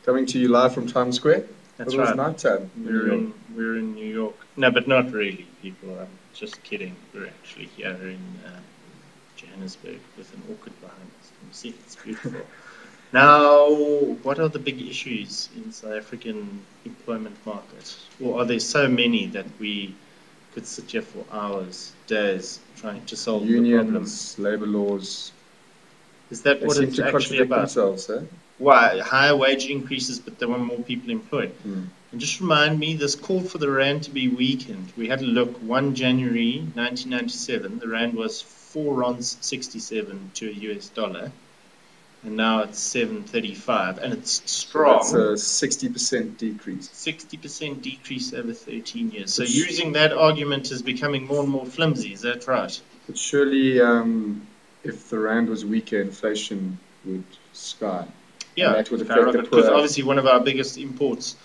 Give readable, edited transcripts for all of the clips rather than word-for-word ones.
Coming to you live from Times Square. That's It was right. night time. We're in New York. No, but not really, people. I'm just kidding. We're actually here in Johannesburg with an orchid behind us. Can you see? It's beautiful. Now, what are the big issues in South African employment market? Or are there so many that we could sit here for hours, days, trying to solve the problem? Unions, labour laws. Is that They what seem it's to actually contradict about? themselves, eh? Why? Higher wage increases, but there were more people employed. Mm. And just remind me, this call for the rand to be weakened. We had a look, 1 January 1997, the rand was 4 rands 67 to a US dollar, and now it's 7.35, and it's strong. So that's a 60% decrease. 60% decrease over 13 years. So using that argument is becoming more and more flimsy, is that right? But surely, if the rand was weaker, inflation would sky. Yeah, and that would affect the because poor. obviously one of our biggest imports.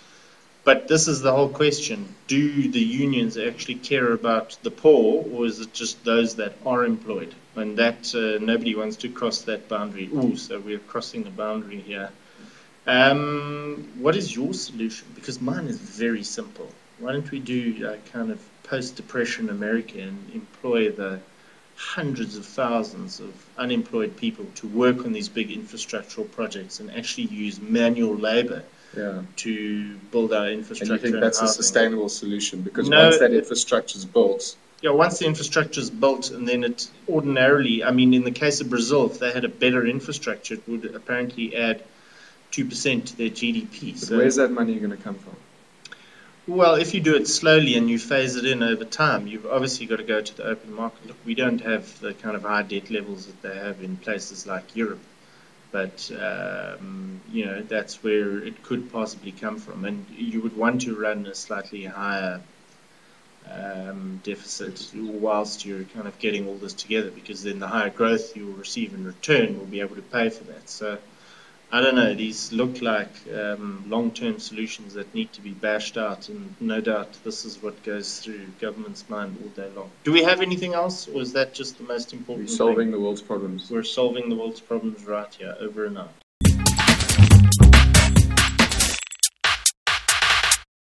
But this is the whole question. Do the unions actually care about the poor, or is it just those that are employed? And that nobody wants to cross that boundary. Ooh, so we're crossing the boundary here. What is your solution? Because mine is very simple. Why don't we do kind of post-depression America and employ the hundreds of thousands of unemployed people to work on these big infrastructural projects and actually use manual labor to build our infrastructure. And you think that's housing. a sustainable solution? Because No, once that infrastructure is built... Yeah, once the infrastructure is built, and then it ordinarily, I mean, in the case of Brazil, if they had a better infrastructure, it would apparently add 2% to their GDP. But where's that money going to come from? Well, if you do it slowly and you phase it in over time, you've obviously got to go to the open market. Look, we don't have the kind of high debt levels that they have in places like Europe. But, you know, that's where it could possibly come from. And you would want to run a slightly higher deficit whilst you're kind of getting all this together, because then the higher growth you'll receive in return will be able to pay for that. So, I don't know, these look like long-term solutions that need to be bashed out, and no doubt this is what goes through government's mind all day long. Do we have anything else, or is that just the most important thing? We're solving the world's problems. We're solving the world's problems right here, over and out.